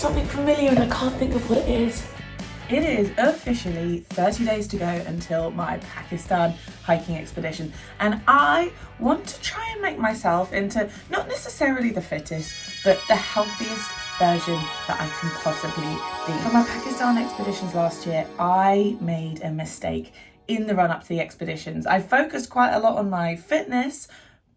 something familiar and I can't think of what it is. It is officially 30 days to go until my Pakistan hiking expedition, and I want to try and make myself into not necessarily the fittest, but the healthiest version that I can possibly be. For my Pakistan expeditions last year, I made a mistake in the run up to the expeditions. I focused quite a lot on my fitness,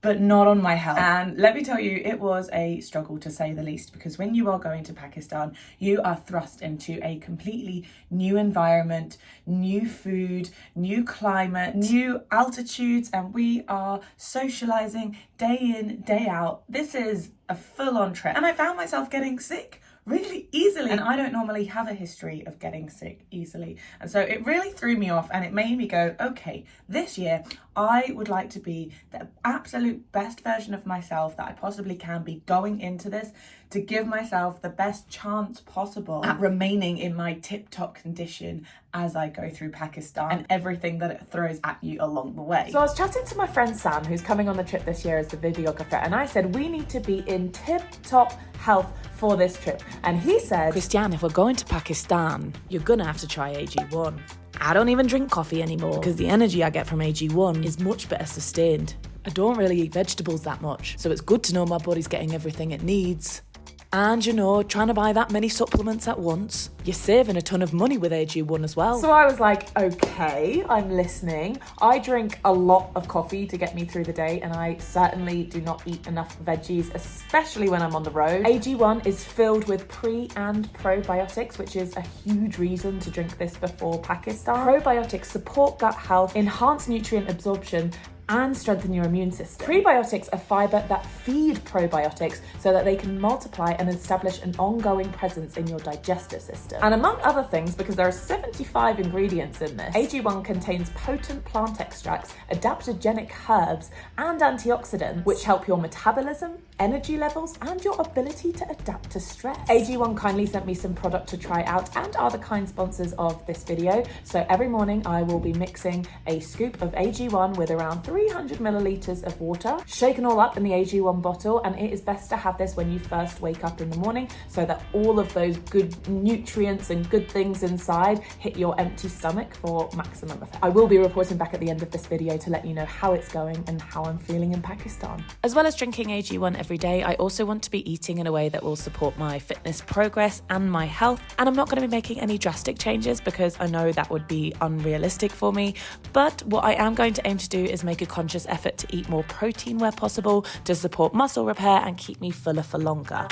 but not on my health. And let me tell you, it was a struggle to say the least, because when you are going to Pakistan, you are thrust into a completely new environment, new food, new climate, new altitudes, and we are socializing day in, day out. This is a full-on trip. And I found myself getting sick really easily, and I don't normally have a history of getting sick easily, and so it really threw me off, and it made me go, okay, this year I would like to be the absolute best version of myself that I possibly can be going into this, to give myself the best chance possible at remaining in my tip-top condition as I go through Pakistan and everything that it throws at you along the way. So I was chatting to my friend Sam, who's coming on the trip this year as the videographer, and I said we need to be in tip-top health for this trip. And he said, Christianne, if we're going to Pakistan, you're gonna have to try AG1. I don't even drink coffee anymore because the energy I get from AG1 is much better sustained. I don't really eat vegetables that much, so it's good to know my body's getting everything it needs. And you know, trying to buy that many supplements at once, you're saving a ton of money with AG1 as well. So I was like, okay, I'm listening. I drink a lot of coffee to get me through the day, and I certainly do not eat enough veggies, especially when I'm on the road. AG1 is filled with pre and probiotics, which is a huge reason to drink this before Pakistan. Probiotics support gut health, enhance nutrient absorption, and strengthen your immune system. Prebiotics are fiber that feed probiotics so that they can multiply and establish an ongoing presence in your digestive system. And among other things, because there are 75 ingredients in this, AG1 contains potent plant extracts, adaptogenic herbs, and antioxidants, which help your metabolism, energy levels, and your ability to adapt to stress. AG1 kindly sent me some product to try out and are the kind sponsors of this video. So every morning I will be mixing a scoop of AG1 with around 300 milliliters of water, shaken all up in the AG1 bottle, and it is best to have this when you first wake up in the morning so that all of those good nutrients and good things inside hit your empty stomach for maximum effect. I will be reporting back at the end of this video to let you know how it's going and how I'm feeling in Pakistan. As well as drinking AG1 every day, I also want to be eating in a way that will support my fitness progress and my health. And I'm not going to be making any drastic changes because I know that would be unrealistic for me. But what I am going to aim to do is make a conscious effort to eat more protein where possible to support muscle repair and keep me fuller for longer.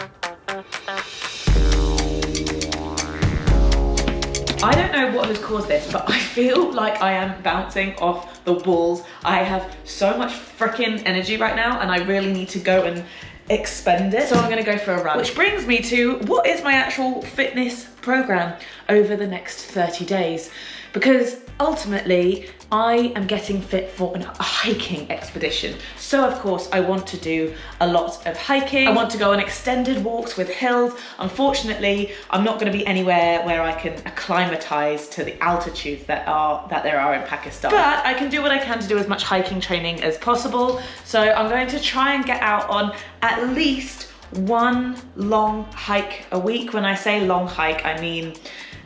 I don't know what has caused this, but I feel like I am bouncing off the walls. I have so much freaking energy right now, and I really need to go and expend it. So I'm gonna go for a run. Which brings me to, what is my actual fitness program over the next 30 days? Because ultimately, I am getting fit for a hiking expedition. So of course, I want to do a lot of hiking. I want to go on extended walks with hills. Unfortunately, I'm not gonna be anywhere where I can acclimatize to the altitudes that there are in Pakistan. But I can do what I can to do as much hiking training as possible. So I'm going to try and get out on at least one long hike a week. When I say long hike, I mean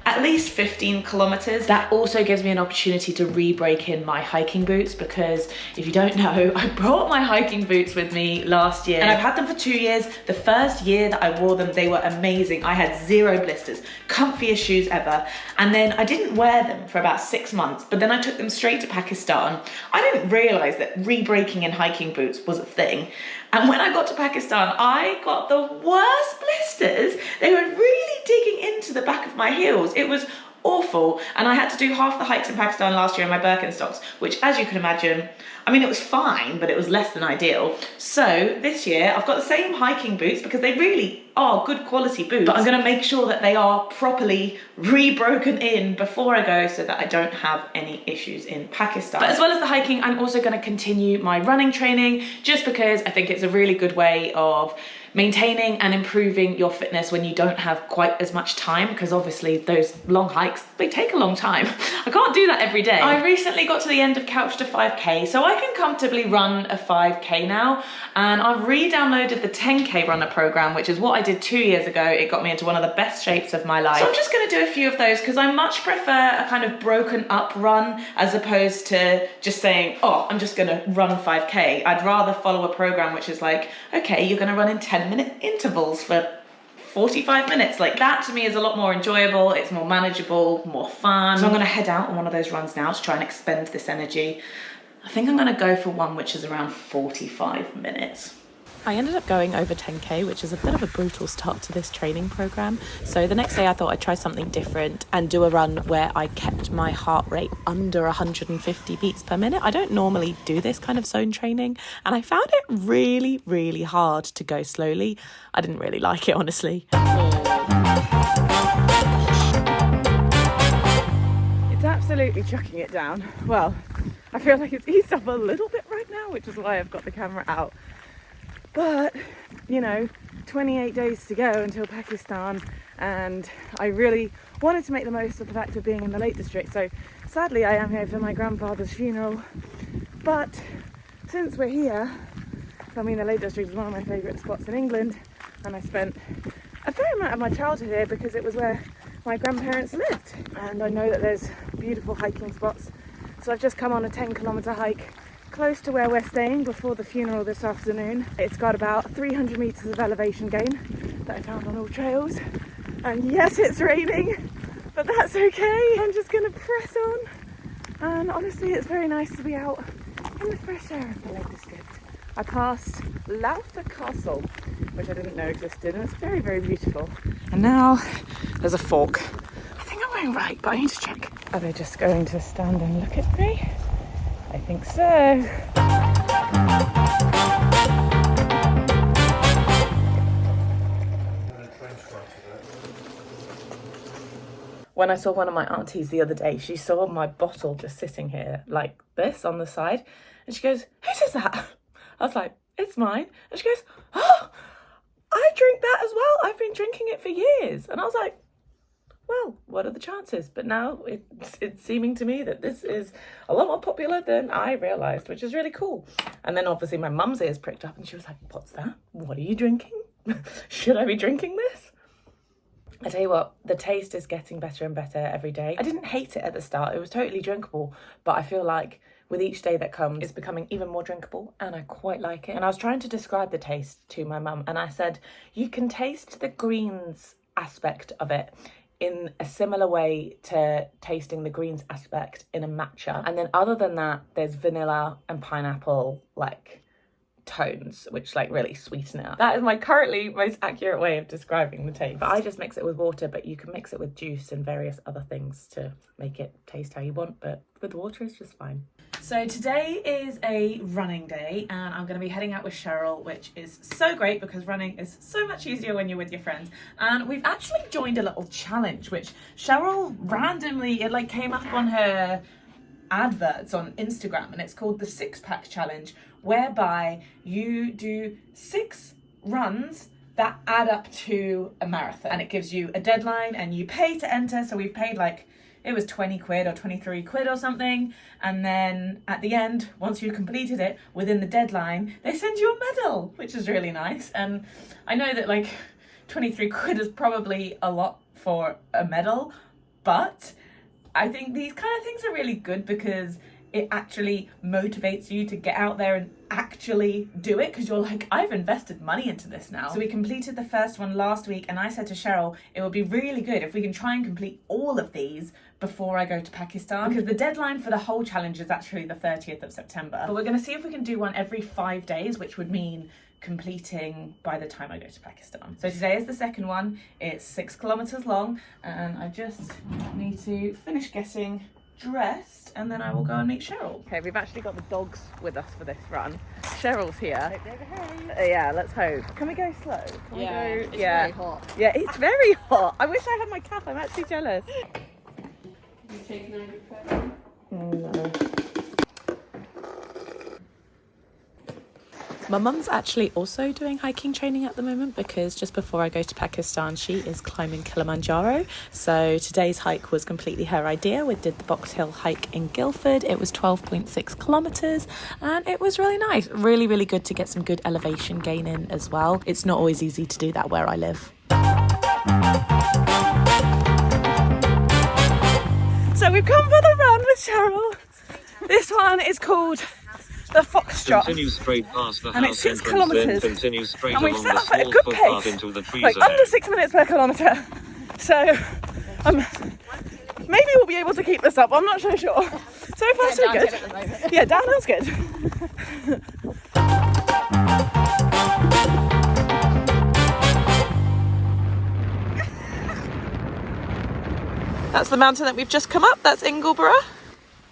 at least 15 kilometers. That also gives me an opportunity to re-break in my hiking boots, because if you don't know, I brought my hiking boots with me last year and I've had them for 2 years. The first year that I wore them, they were amazing. I had 0 blisters, comfiest shoes ever. And then I didn't wear them for about 6 months, but then I took them straight to Pakistan. I didn't realize that re-breaking in hiking boots was a thing. And when I got to Pakistan, I got the worst blisters. They were really digging into the back of my heels. It was awful. And I had to do half the hikes in Pakistan last year in my Birkenstocks, which, as you can imagine, I mean, it was fine, but it was less than ideal. So this year I've got the same hiking boots because they really are good quality boots, but I'm gonna make sure that they are properly re-broken in before I go so that I don't have any issues in Pakistan. But as well as the hiking, I'm also gonna continue my running training, just because I think it's a really good way of maintaining and improving your fitness when you don't have quite as much time, because obviously those long hikes, they take a long time. I can't do that every day. I recently got to the end of Couch to 5K, so I can comfortably run a 5K now, and I've re-downloaded the 10K runner program, which is what I did 2 years ago. It got me into one of the best shapes of my life. So I'm just gonna do a few of those because I much prefer a kind of broken up run as opposed to just saying, oh, I'm just gonna run 5K. I'd rather follow a program which is like, okay, you're gonna run in 10-minute intervals for 45 minutes. Like that to me is a lot more enjoyable, it's more manageable, more fun. So I'm gonna head out on one of those runs now to try and expend this energy. I think I'm gonna go for one which is around 45 minutes. I ended up going over 10k, which is a bit of a brutal start to this training program. So the next day I thought I'd try something different and do a run where I kept my heart rate under 150 beats per minute. I don't normally do this kind of zone training, and I found it really, really hard to go slowly. I didn't really like it, honestly. It's absolutely chucking it down. Well, I feel like it's eased up a little bit right now, which is why I've got the camera out. But, you know, 28 days to go until Pakistan, and I really wanted to make the most of the fact of being in the Lake District. So sadly I am here for my grandfather's funeral, but since we're here, I mean, the Lake District is one of my favourite spots in England, and I spent a fair amount of my childhood here because it was where my grandparents lived, and I know that there's beautiful hiking spots. So I've just come on a 10-kilometre hike close to where we're staying before the funeral this afternoon. It's got about 300 metres of elevation gain that I found on all trails. And yes, it's raining, but that's okay. I'm just gonna press on. And honestly, it's very nice to be out in the fresh air of the Lake District. I passed Lowther Castle, which I didn't know existed, and it's very, very beautiful. And now there's a fork. I think I'm going right, but I need to check. Are they just going to stand and look at me? I think so. When I saw one of my aunties the other day, she saw my bottle just sitting here like this on the side, and she goes, "Whose is that?" I was like, "It's mine." And she goes, "Oh, I drink that as well. I've been drinking it for years." And I was like, well, what are the chances? But now it's seeming to me that this is a lot more popular than I realised, which is really cool. And then obviously my mum's ears pricked up and she was like, "What's that? What are you drinking? Should I be drinking this?" I tell you what, the taste is getting better and better every day. I didn't hate it at the start. It was totally drinkable, but I feel like with each day that comes, it's becoming even more drinkable, and I quite like it. And I was trying to describe the taste to my mum, and I said, you can taste the greens aspect of it in a similar way to tasting the greens aspect in a matcha. And then other than that, there's vanilla and pineapple like tones, which like really sweeten it up. That is my currently most accurate way of describing the taste. But I just mix it with water, but you can mix it with juice and various other things to make it taste how you want, but with water it's just fine. So today is a running day, and I'm going to be heading out with Cheryl, which is so great because running is so much easier when you're with your friends. And we've actually joined a little challenge, which Cheryl randomly, it like came up on her adverts on Instagram, and it's called the 6-pack challenge, whereby you do 6 runs that add up to a marathon, and it gives you a deadline and you pay to enter. So we've paid like, it was 20 quid or 23 quid or something, and then at the end, once you've completed it within the deadline, they send you a medal, which is really nice. And I know that like 23 quid is probably a lot for a medal, but I think these kind of things are really good because it actually motivates you to get out there and actually do it, because you're like, I've invested money into this now. So we completed the first one last week, and I said to Cheryl, it would be really good if we can try and complete all of these before I go to Pakistan, because the deadline for the whole challenge is actually the 30th of September. But we're going to see if we can do one every 5 days, which would mean completing by the time I go to Pakistan. So today is the second one. It's 6 kilometers long, and I just need to finish getting dressed and then I will go and meet Cheryl. Okay, we've actually got the dogs with us for this run. Cheryl's here. Yeah, let's hope. Can we go slow? Can we go? It's very hot. Yeah, it's very hot. I wish I had my cap. I'm actually jealous. You taking ibuprofen? No. My mum's actually also doing hiking training at the moment because just before I go to Pakistan, she is climbing Kilimanjaro. So today's hike was completely her idea. We did the Box Hill hike in Guildford. It was 12.6 kilometres and it was really nice. Really, really good to get some good elevation gain in as well. It's not always easy to do that where I live. So we've come for the run with Cheryl. This one is called the Foxtrot. Continue straight past the And house it's 6 entrance, kilometres. then continue straight And we've along set the off at a small good footpath pace, into the trees like ahead. under 6 minutes per kilometre. So maybe we'll be able to keep this up, I'm not so sure. So far so good. Yeah, downhill's good. That's the mountain that we've just come up, that's Ingleborough.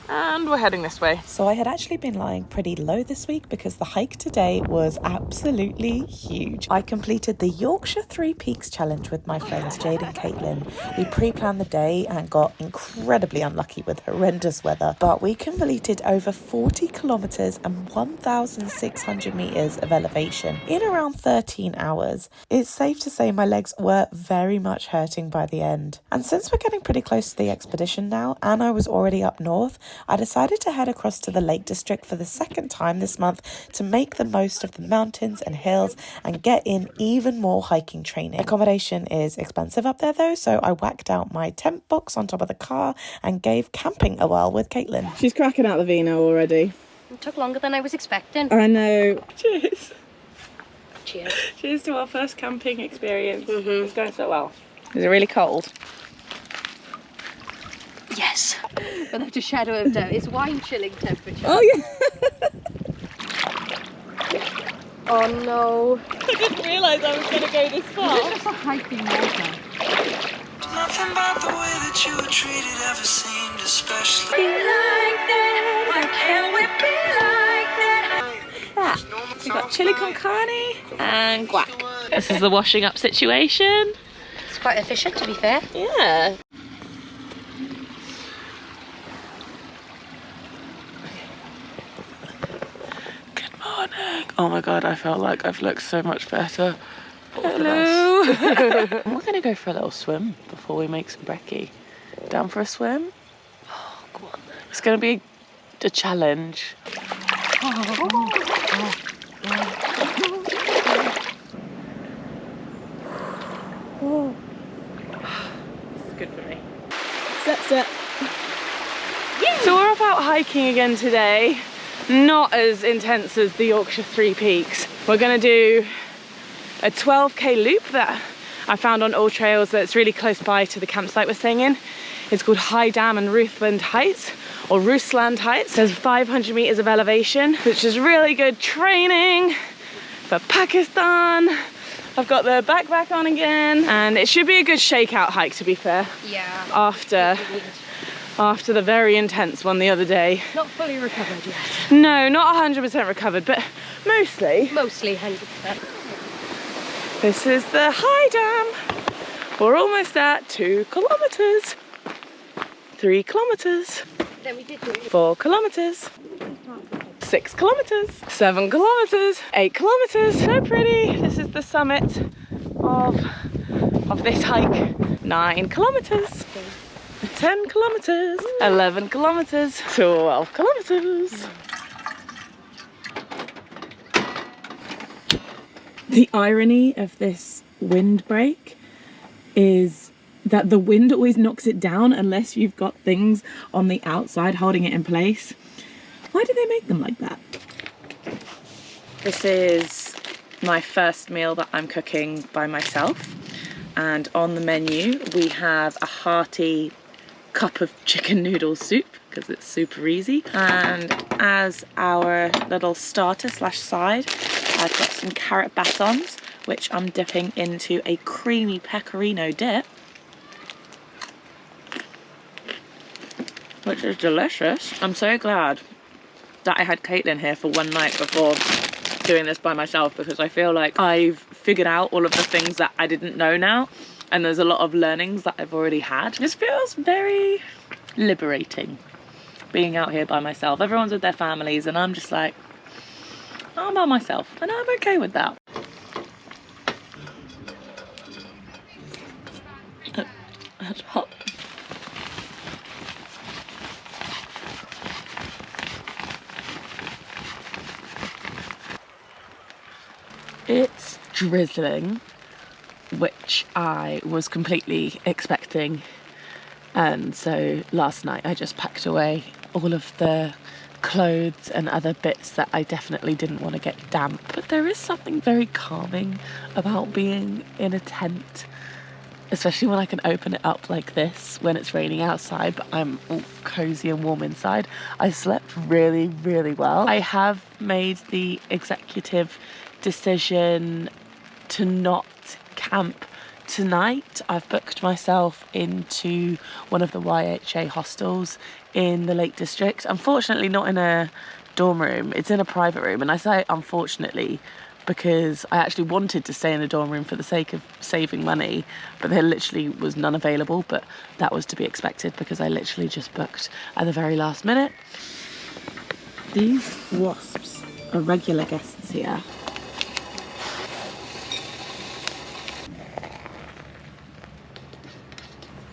And we're heading this way. So I had actually been lying pretty low this week because the hike today was absolutely huge. I completed the Yorkshire 3 Peaks Challenge with my friends Jade and Caitlin. We pre-planned the day and got incredibly unlucky with horrendous weather, but we completed over 40 kilometres and 1,600 metres of elevation in around 13 hours. It's safe to say my legs were very much hurting by the end. And since we're getting pretty close to the expedition now, and I was already up north, I decided to head across to the Lake District for the second time this month to make the most of the mountains and hills and get in even more hiking training. Accommodation is expensive up there though, so I whacked out my tent box on top of the car and gave camping a whirl with Caitlin. She's cracking out the vino already. It took longer than I was expecting. I know. Cheers. Cheers. Cheers to our first camping experience. It's going so well. Is it really cold? Yes. Without a shadow of doubt. It's wine chilling temperature. Oh yeah. Oh no. I didn't realise I was going to go this far. It's just a hiking water. Nothing about the way that you were treated ever seemed especially. Be like that. Why can't we be like that? We've got chili con carne and guac. This is the washing up situation. It's quite efficient, to be fair. Yeah. Oh my god, I felt like I've looked so much better. Hello! We're going to go for a little swim before we make some brekkie. Down for a swim? Oh, go on then. It's going to be a challenge. This is good for me. Step. So we're up out hiking again today. Not as intense as the Yorkshire 3 Peaks. We're gonna do a 12k loop that I found on All Trails that's really close by to the campsite we're staying in. It's called High Dam and Ruthland Heights, or Rusland Heights. There's 500 meters of elevation, which is really good training for Pakistan. I've got the backpack on again, and it should be a good shakeout hike, to be fair. Yeah. After the very intense one the other day. Not fully recovered yet. No, not 100% recovered, but mostly. Mostly 100%. This is the High Dam. We're almost at 2 kilometers. 3 kilometers. Then we did do it. 4 kilometers. 6 kilometers. 7 kilometers. 8 kilometers. So pretty. This is the summit of this hike. 9 kilometers. 10 kilometers, 11 kilometers, 12 kilometers. The irony of this windbreak is that the wind always knocks it down unless you've got things on the outside holding it in place. Why do they make them like that? This is my first meal that I'm cooking by myself, and on the menu we have a hearty cup of chicken noodle soup because it's super easy, and as our little starter slash side I've got some carrot batons which I'm dipping into a creamy pecorino dip, which is delicious. I'm so glad that I had Caitlin here for one night before doing this by myself, because I feel like I've figured out all of the things that I didn't know now, and there's a lot of learnings that I've already had. This feels very liberating, being out here by myself. Everyone's with their families and I'm just like I'm by myself and I'm okay with that. That's hot. It's drizzling, which I was completely expecting, and so last night I just packed away all of the clothes and other bits that I definitely didn't want to get damp. But there is something very calming about being in a tent, especially when I can open it up like this when it's raining outside but I'm all cozy and warm inside. I slept really, really well. I have made the executive decision to not camp tonight. I've booked myself into one of the YHA hostels in the Lake District. Unfortunately not in a dorm room, it's in a private room, and I say unfortunately because I actually wanted to stay in a dorm room for the sake of saving money, but there literally was none available, but that was to be expected because I literally just booked at the very last minute. These wasps are regular guests here.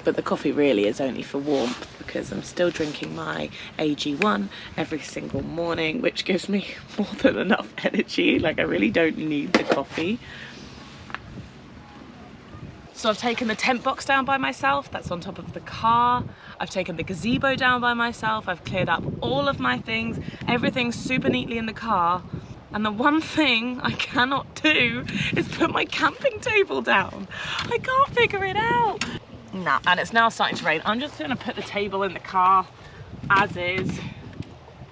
But the coffee really is only for warmth because I'm still drinking my AG1 every single morning, which gives me more than enough energy. Like, I really don't need the coffee. So I've taken the tent box down by myself, that's on top of the car. I've taken the gazebo down by myself. I've cleared up all of my things. Everything's super neatly in the car. And the one thing I cannot do is put my camping table down. I can't figure it out. Nah, and it's now starting to rain. I'm just gonna put the table in the car as is.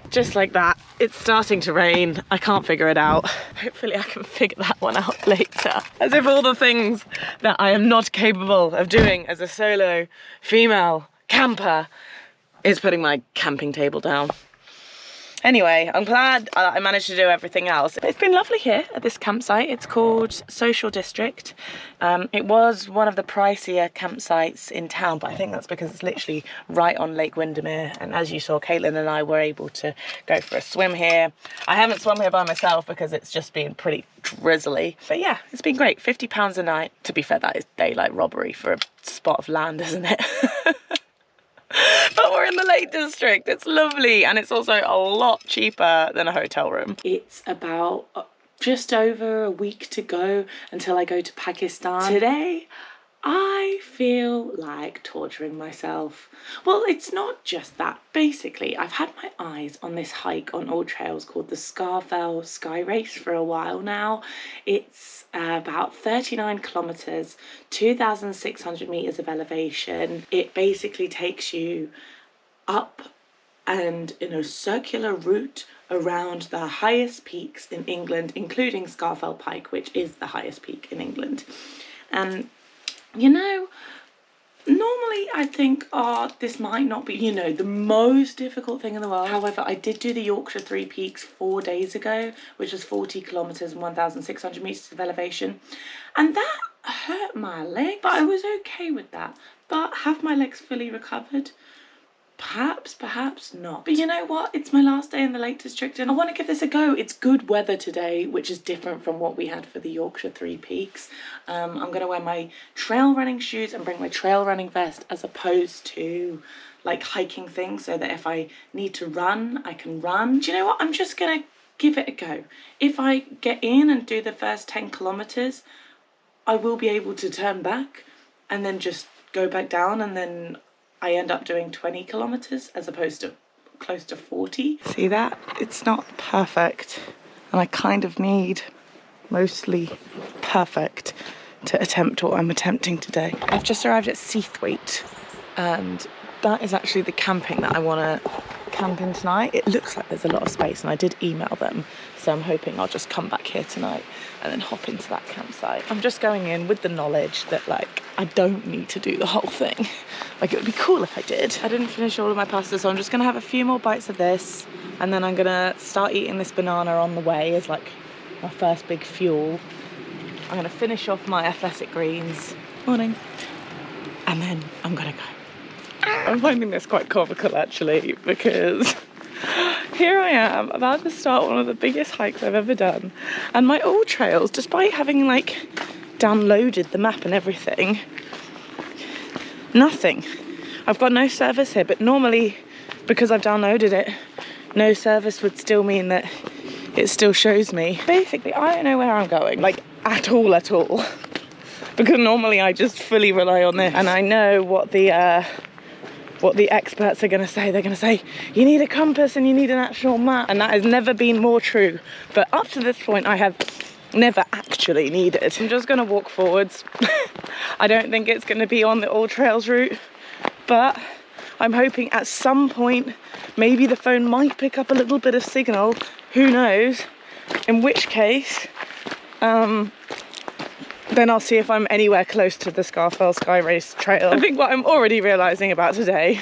Just like that. It's starting to rain. I can't figure it out. Hopefully I can figure that one out later. As if all the things that I am not capable of doing as a solo female camper is putting my camping table down. Anyway, I'm glad I managed to do everything else. It's been lovely here at this campsite. It's called Social District. It was one of the pricier campsites in town, but I think that's because it's literally right on Lake Windermere. And as you saw, Caitlin and I were able to go for a swim here. I haven't swum here by myself because it's just been pretty drizzly. But yeah, it's been great. £50 a night. To be fair, that is daylight robbery for a spot of land, isn't it? But we're in the Lake District. It's lovely, and it's also a lot cheaper than a hotel room. It's about just over a week to go until I go to Pakistan. Today, I feel like torturing myself. Well, it's not just that. Basically, I've had my eyes on this hike on All Trails called the Scarfell Sky Race for a while now. It's about 39 kilometers, 2,600 meters of elevation. It basically takes you up and in a circular route around the highest peaks in England, including Scarfell Pike, which is the highest peak in England. And you know, normally I think, this might not be, you know, the most difficult thing in the world. However, I did do the Yorkshire Three Peaks 4 days ago, which was 40 kilometers and 1,600 meters of elevation. And that hurt my leg, but I was okay with that. But have my legs fully recovered? Perhaps, perhaps not. But you know what? It's my last day in the Lake District and I want to give this a go. It's good weather today, which is different from what we had for the Yorkshire Three Peaks. I'm going to wear my trail running shoes and bring my trail running vest as opposed to like hiking things so that if I need to run, I can run. Do you know what? I'm just going to give it a go. If I get in and do the first 10 kilometers, I will be able to turn back and then just go back down, and then I end up doing 20 kilometers as opposed to close to 40. See that? It's not perfect. And I kind of need mostly perfect to attempt what I'm attempting today. I've just arrived at Seathwaite, and that is actually the camping that I want to camp in tonight. It looks like there's a lot of space, and I did email them, so I'm hoping I'll just come back here tonight and then hop into that campsite. I'm just going in with the knowledge that like I don't need to do the whole thing. Like, it would be cool if I did. I didn't finish all of my pasta, so I'm just gonna have a few more bites of this, and then I'm gonna start eating this banana on the way as like my first big fuel. I'm gonna finish off my athletic greens. Morning. And then I'm gonna go. I'm finding this quite comical actually, because Here I am, about to start one of the biggest hikes I've ever done. And my old trails, despite having like downloaded the map and everything, nothing. I've got no service here, but normally because I've downloaded it, no service would still mean that it still shows me. Basically, I don't know where I'm going, like at all. Because normally I just fully rely on this. And I know what the experts are gonna say. They're gonna say, you need a compass and you need an actual map. And that has never been more true. But up to this point, I have never actually needed. I'm just gonna walk forwards. I don't think it's gonna be on the All Trails route, but I'm hoping at some point, maybe the phone might pick up a little bit of signal, who knows, in which case, then I'll see if I'm anywhere close to the Scafell Sky Race trail. I think what I'm already realising about today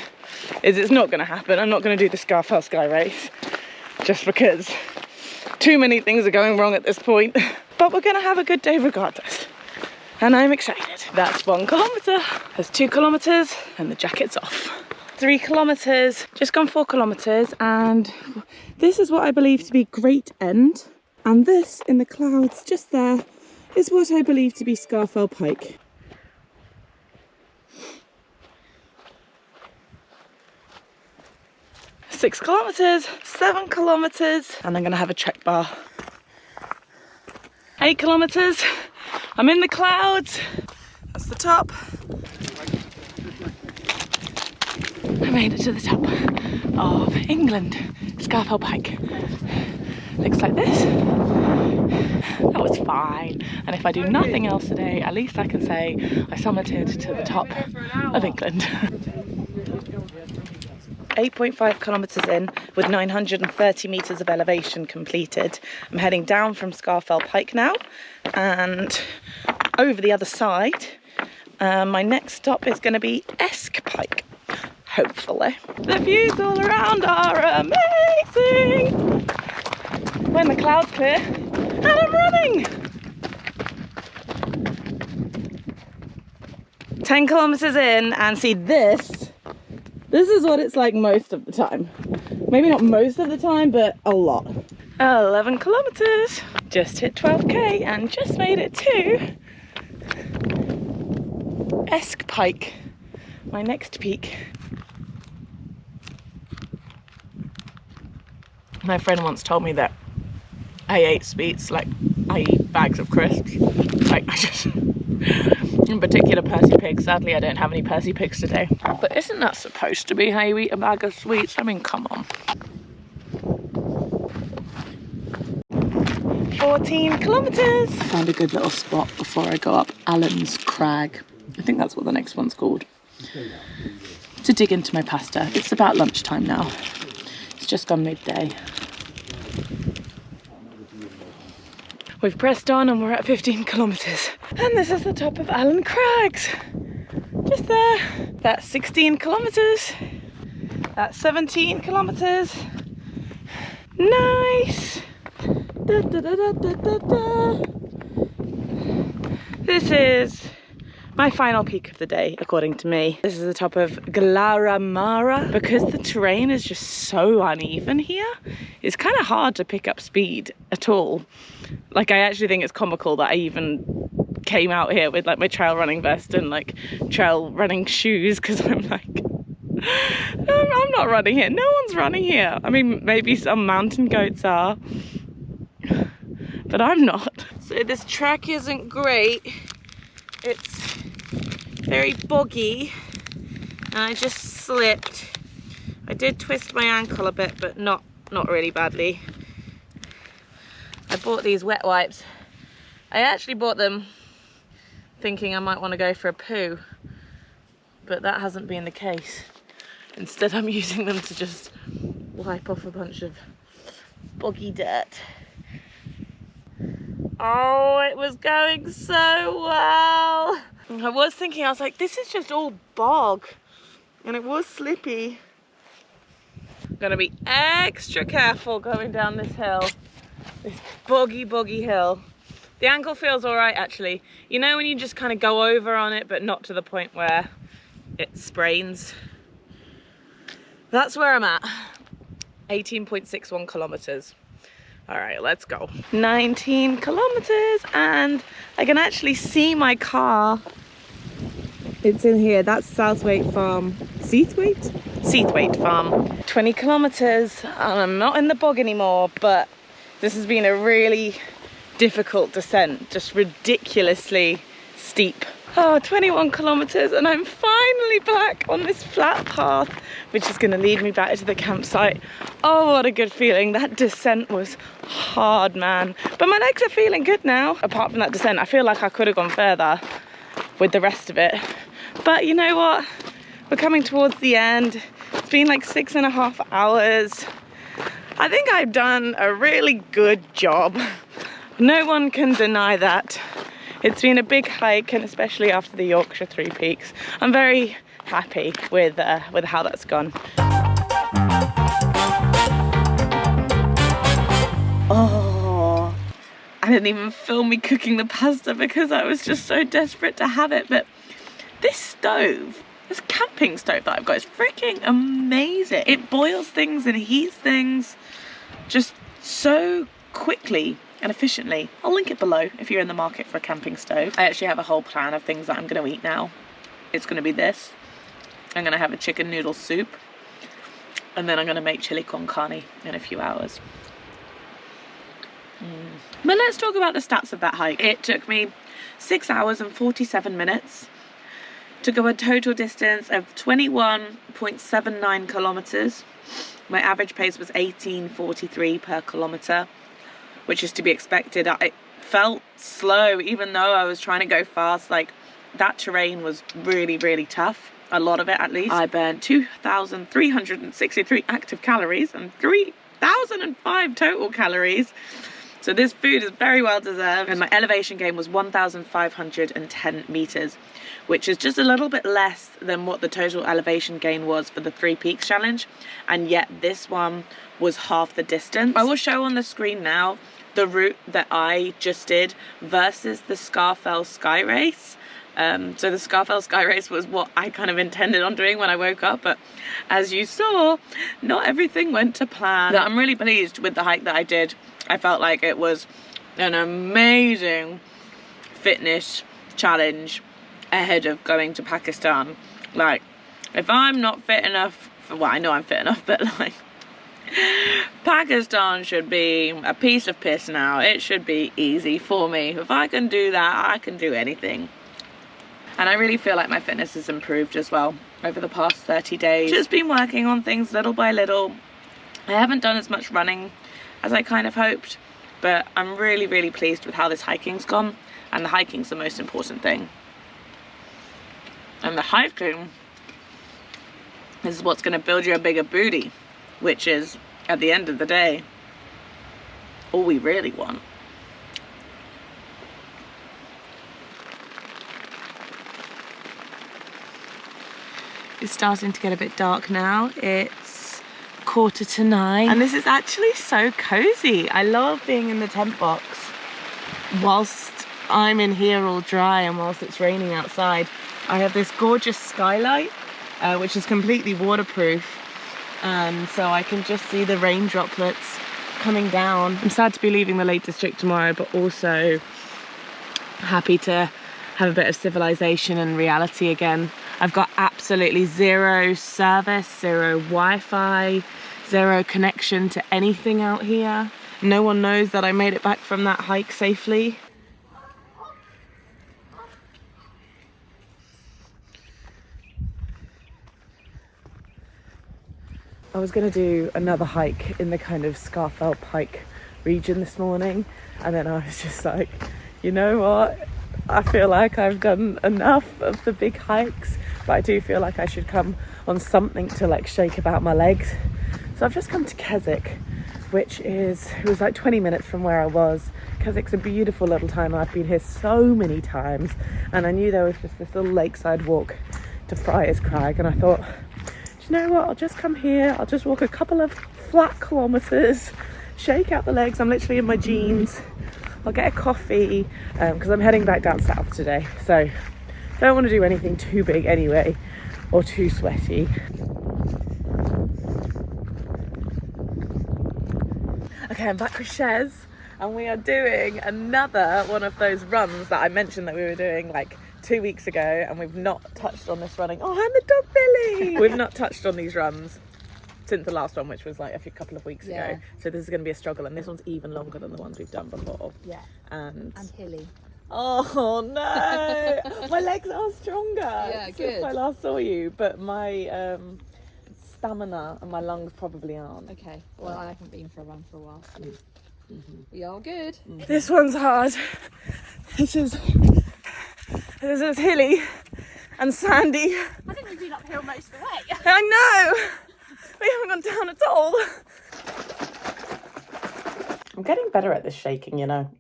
is it's not gonna happen. I'm not gonna do the Scafell Sky Race, just because too many things are going wrong at this point. But we're gonna have a good day regardless. And I'm excited. That's 1 kilometre. There's 2 kilometres and the jacket's off. 3 kilometres, just gone 4 kilometres, and this is what I believe to be Great End. And this in the clouds just there is what I believe to be Scafell Pike. Six kilometres, 7 kilometres, and I'm gonna have a trek bar. 8 kilometres, I'm in the clouds. That's the top. I made it to the top of England, Scafell Pike. Looks like this. That was fine. And if I do nothing else today, at least I can say I summited to the top of England. 8.5 kilometres in with 930 metres of elevation completed. I'm heading down from Scafell Pike now and over the other side. My next stop is going to be Esk Pike, hopefully. The views all around are amazing. When the clouds clear and I'm running. 10 kilometres in and see this. This is what it's like most of the time. Maybe not most of the time, but a lot. 11 kilometres. Just hit 12k and just made it to Esk Pike, my next peak. My friend once told me that I ate sweets like I eat bags of crisps. Like I just, in particular Percy Pigs. Sadly I don't have any Percy Pigs today. But isn't that supposed to be how you eat a bag of sweets? I mean, come on. 14 kilometres. Found a good little spot before I go up Allen's Crag. I think that's what the next one's called. To dig into my pasta. It's about lunchtime now. It's just gone midday. We've pressed on and we're at 15 kilometres. And this is the top of Allen Crags. Just there. That's 16 kilometres. That's 17 kilometres. Nice. Da, da, da, da, da, da. This is my final peak of the day, according to me. This is the top of Glaramara. Because the terrain is just so uneven here, it's kind of hard to pick up speed at all. Like, I actually think it's comical that I even came out here with like my trail running vest and like trail running shoes, because I'm like, I'm not running here. No one's running here. I mean, maybe some mountain goats are, but I'm not. So this track isn't great. It's very boggy and I just slipped. I did twist my ankle a bit, but not really badly. I bought these wet wipes. I actually bought them thinking I might want to go for a poo, but that hasn't been the case. Instead, I'm using them to just wipe off a bunch of boggy dirt. Oh, it was going so well. I was thinking, I was like, this is just all bog. And it was slippy. I'm gonna be extra careful going down this hill. This boggy hill. The ankle feels all right, actually. You know when you just kind of go over on it, but not to the point where it sprains? That's where I'm at. 18.61 kilometers. All right, let's go. 19 kilometers, and I can actually see my car. It's in here. That's Southwaite Farm. Seathwaite Farm. 20 kilometers, and I'm not in the bog anymore, but this has been a really difficult descent, just ridiculously steep. Oh, 21 kilometers, and I'm finally back on this flat path, which is going to lead me back to the campsite. Oh, what a good feeling. That descent was hard, man. But my legs are feeling good now. Apart from that descent, I feel like I could have gone further with the rest of it. But you know what? We're coming towards the end. It's been like 6.5 hours. I think I've done a really good job. No one can deny that. It's been a big hike, and especially after the Yorkshire Three Peaks, I'm very happy with how that's gone. Oh, I didn't even film me cooking the pasta because I was just so desperate to have it. But this stove, this camping stove that I've got, is freaking amazing. It boils things and heats things just so quickly and efficiently. I'll link it below if you're in the market for a camping stove. I actually have a whole plan of things that I'm going to eat now. It's going to be this. I'm going to have a chicken noodle soup, and then I'm going to make chili con carne in a few hours. But let's talk about the stats of that hike. It took me 6 hours and 47 minutes to go a total distance of 21.79 kilometers. My average pace was 18:43 per kilometer, which is to be expected. It felt slow, even though I was trying to go fast. Like, that terrain was really, really tough. A lot of it, at least. I burned 2,363 active calories and 3,005 total calories. So this food is very well deserved. And my elevation gain was 1,510 meters, which is just a little bit less than what the total elevation gain was for the Three Peaks challenge. And yet this one was half the distance. I will show on the screen now the route that I just did versus the Scafell Sky Race. So the Scafell Sky Race was what I kind of intended on doing when I woke up, but as you saw, not everything went to plan. But I'm really pleased with the hike that I did. I felt like it was an amazing fitness challenge ahead of going to Pakistan. Like, if I'm not fit enough, well, I know I'm fit enough, but like, Pakistan should be a piece of piss now. It should be easy for me. If I can do that, I can do anything. And I really feel like my fitness has improved as well over the past 30 days. Just been working on things little by little. I haven't done as much running as I kind of hoped, but I'm really, really pleased with how this hiking's gone. And the hiking's the most important thing. And the hiking is what's going to build you a bigger booty, which is, at the end of the day, all we really want. It's starting to get a bit dark now. It's 8:45, and this is actually so cozy. I love being in the tent box whilst I'm in here all dry and whilst it's raining outside. I have this gorgeous skylight, which is completely waterproof, and so I can just see the rain droplets coming down. I'm sad to be leaving the Lake District tomorrow, but also happy to have a bit of civilization and reality again. I've got absolutely zero service, zero Wi-Fi, zero connection to anything out here. No one knows that I made it back from that hike safely. I was going to do another hike in the kind of Scafell Pike region this morning, and then I was just like, you know what? I feel like I've done enough of the big hikes, but I do feel like I should come on something to like shake about my legs. So I've just come to Keswick, which is, it was like 20 minutes from where I was. Keswick's a beautiful little town. I've been here so many times, and I knew there was just this little lakeside walk to Friars Crag, and I thought, do you know what, I'll just come here, I'll just walk a couple of flat kilometres, shake out the legs. I'm literally in my jeans. I'll get a coffee because I'm heading back down south today, so don't want to do anything too big anyway or too sweaty. Okay, I'm back with Shez, and we are doing another one of those runs that I mentioned that we were doing like 2 weeks ago, and we've not touched on this running. Oh, and the dog Billy! We've not touched on these runs since the last one, which was like a couple of weeks ago. So this is going to be a struggle, and this one's even longer than the ones we've done before. Yeah. And hilly. Oh no, my legs are stronger since I last saw you, but my stamina and my lungs probably aren't. Okay, well, I haven't been for a run for a while, so we are good. This one's hard. This is hilly and sandy. I think we've been uphill most of the way. I know. We haven't gone down at all. I'm getting better at this shaking, you know.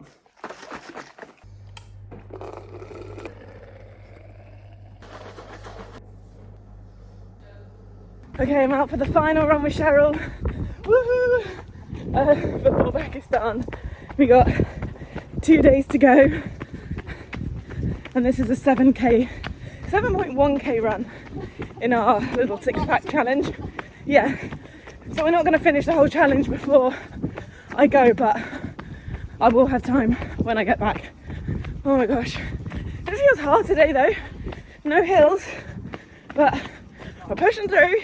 Okay, I'm out for the final run with Cheryl. Woohoo! Before Pakistan. We got 2 days to go. And this is a 7.1k run in our little 6-pack challenge. Yeah. So we're not going to finish the whole challenge before I go, but I will have time when I get back. Oh my gosh. This feels hard today though. No hills, but we're pushing through.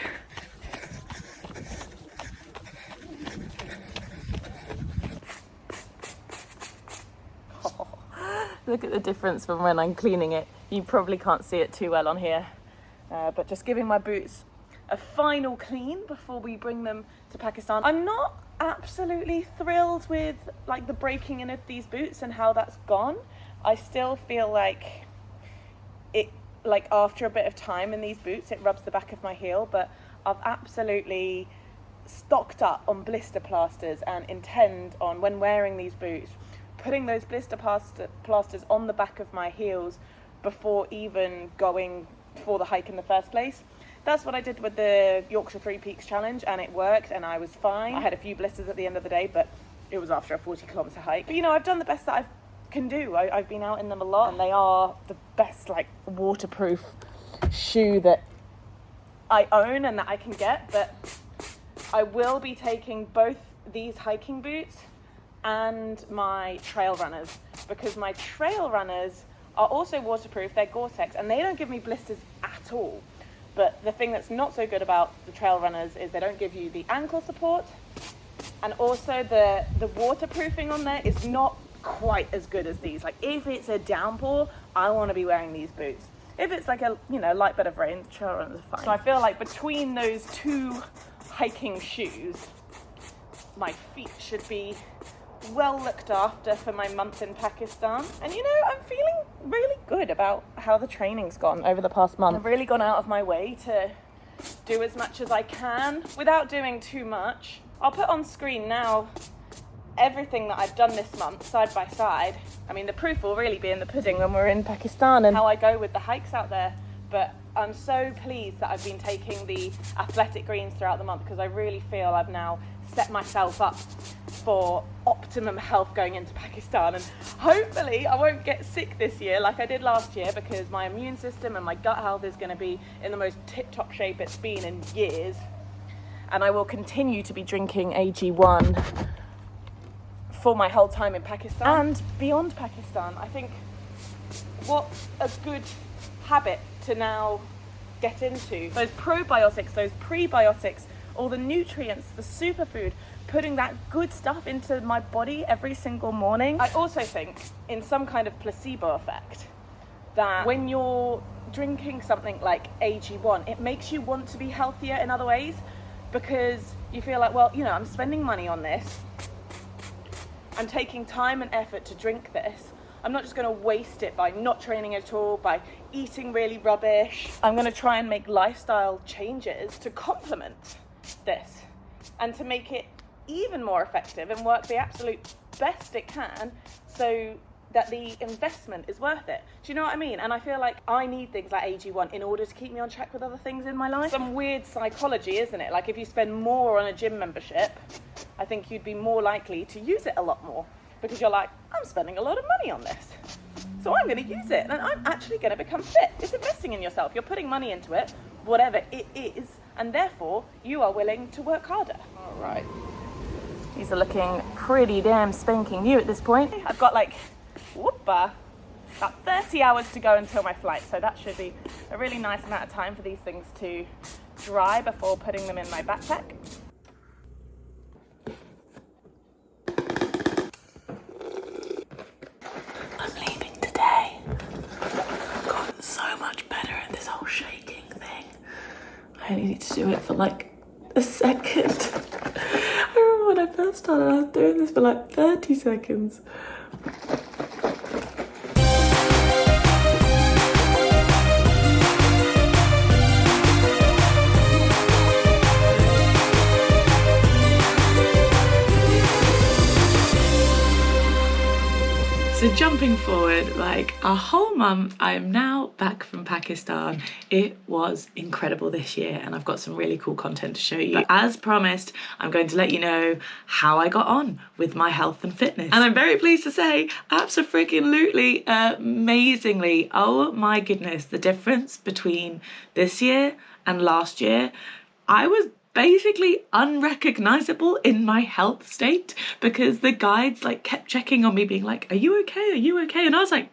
Look at the difference from when I'm cleaning it. You probably can't see it too well on here, but just giving my boots a final clean before we bring them to Pakistan. I'm not absolutely thrilled with like the breaking in of these boots and how that's gone. I still feel like it, like after a bit of time in these boots, it rubs the back of my heel, but I've absolutely stocked up on blister plasters and intend on, when wearing these boots, putting those blister plasters on the back of my heels before even going for the hike in the first place. That's what I did with the Yorkshire Three Peaks Challenge, and it worked and I was fine. I had a few blisters at the end of the day, but it was after a 40-kilometre hike. But you know, I've done the best that I can do. I've been out in them a lot, and they are the best like waterproof shoe that I own and that I can get. But I will be taking both these hiking boots and my trail runners, because my trail runners are also waterproof. They're Gore-Tex and they don't give me blisters at all. But the thing that's not so good about the trail runners is they don't give you the ankle support, and also the waterproofing on there is not quite as good as these. Like if it's a downpour, I want to be wearing these boots. If it's like a light bit of rain, the trail runners are fine. So I feel like between those two hiking shoes, my feet should be well looked after for my month in Pakistan. And you know, I'm feeling really good about how the training's gone over the past month. I've really gone out of my way to do as much as I can without doing too much. I'll put on screen now everything that I've done this month side by side. I mean, the proof will really be in the pudding when we're in Pakistan and how I go with the hikes out there. But I'm so pleased that I've been taking the athletic greens throughout the month, because I really feel I've now set myself up for optimum health going into Pakistan, and hopefully I won't get sick this year like I did last year, because my immune system and my gut health is going to be in the most tip-top shape it's been in years. And I will continue to be drinking AG1 for my whole time in Pakistan and beyond Pakistan. I think what a good habit to now get into. Those probiotics, those prebiotics, all the nutrients, the superfood, putting that good stuff into my body every single morning. I also think, in some kind of placebo effect, that when you're drinking something like AG1, it makes you want to be healthier in other ways, because you feel like, well, you know, I'm spending money on this. I'm taking time and effort to drink this. I'm not just going to waste it by not training at all, by eating really rubbish. I'm going to try and make lifestyle changes to complement this and to make it even more effective and work the absolute best it can, so that the investment is worth it. Do you know what I mean? And I feel like I need things like AG1 in order to keep me on track with other things in my life. Some weird psychology, isn't it? Like if you spend more on a gym membership, I think you'd be more likely to use it a lot more, because you're like, I'm spending a lot of money on this, so I'm going to use it and I'm actually going to become fit. It's investing in yourself. You're putting money into it, whatever it is, and therefore you are willing to work harder. All right. These are looking pretty damn spanking new at this point. I've got like, about 30 hours to go until my flight, so that should be a really nice amount of time for these things to dry before putting them in my backpack. I'm leaving today. I've gotten so much better at this whole shaking thing. I only need to do it for like a second. I remember when I first started, I was doing this for like 30 seconds. So jumping forward like a whole month, I am now back from Pakistan. It was incredible this year and I've got some really cool content to show you. But as promised, I'm going to let you know how I got on with my health and fitness. And I'm very pleased to say, abso-freaking-lutely, amazingly, oh my goodness, the difference between this year and last year, I was basically unrecognizable in my health state because the guides like kept checking on me being like, are you okay? Are you okay? And I was like,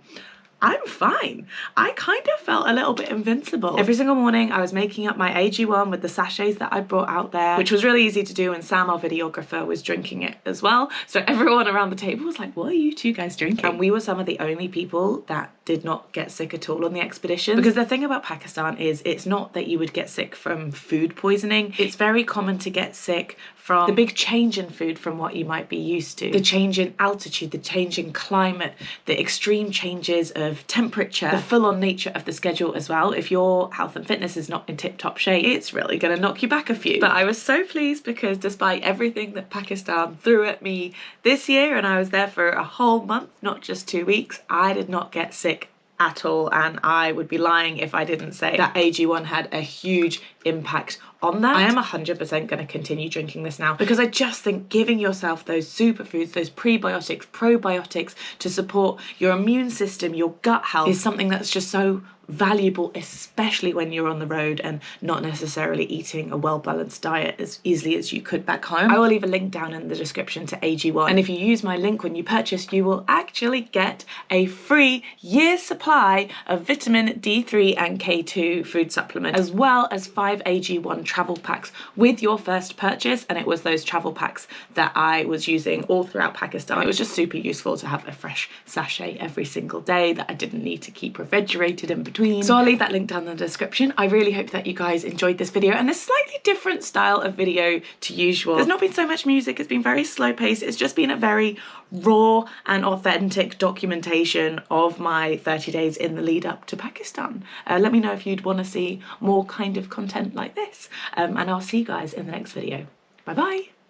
I'm fine. I kind of felt a little bit invincible. Every single morning I was making up my AG1 with the sachets that I brought out there, which was really easy to do, and Sam, our videographer, was drinking it as well. So everyone around the table was like, what are you two guys drinking? And we were some of the only people that did not get sick at all on the expedition. Because the thing about Pakistan is it's not that you would get sick from food poisoning. It's very common to get sick from the big change in food from what you might be used to. The change in altitude, the change in climate, the extreme changes of temperature, the full-on nature of the schedule as well. If your health and fitness is not in tip-top shape, it's really gonna knock you back a few. But I was so pleased because despite everything that Pakistan threw at me this year, and I was there for a whole month, not just 2 weeks, I did not get sick at all, and I would be lying if I didn't say that AG1 had a huge impact on that. I am 100% going to continue drinking this now because I just think giving yourself those superfoods, those prebiotics, probiotics to support your immune system, your gut health is something that's just so valuable, especially when you're on the road and not necessarily eating a well-balanced diet as easily as you could back home. I will leave a link down in the description to AG1, and if you use my link when you purchase, you will actually get a free year's supply of vitamin D3 and K2 food supplement, as well as 5 AG1 travel packs with your first purchase. And it was those travel packs that I was using all throughout Pakistan. It was just super useful to have a fresh sachet every single day that I didn't need to keep refrigerated in between. So I'll leave that link down in the description. I really hope that you guys enjoyed this video and this slightly different style of video to usual. There's not been so much music, it's been very slow paced. It's just been a very raw and authentic documentation of my 30 days in the lead up to Pakistan. Let me know if you'd want to see more kind of content like this, and I'll see you guys in the next video. Bye bye.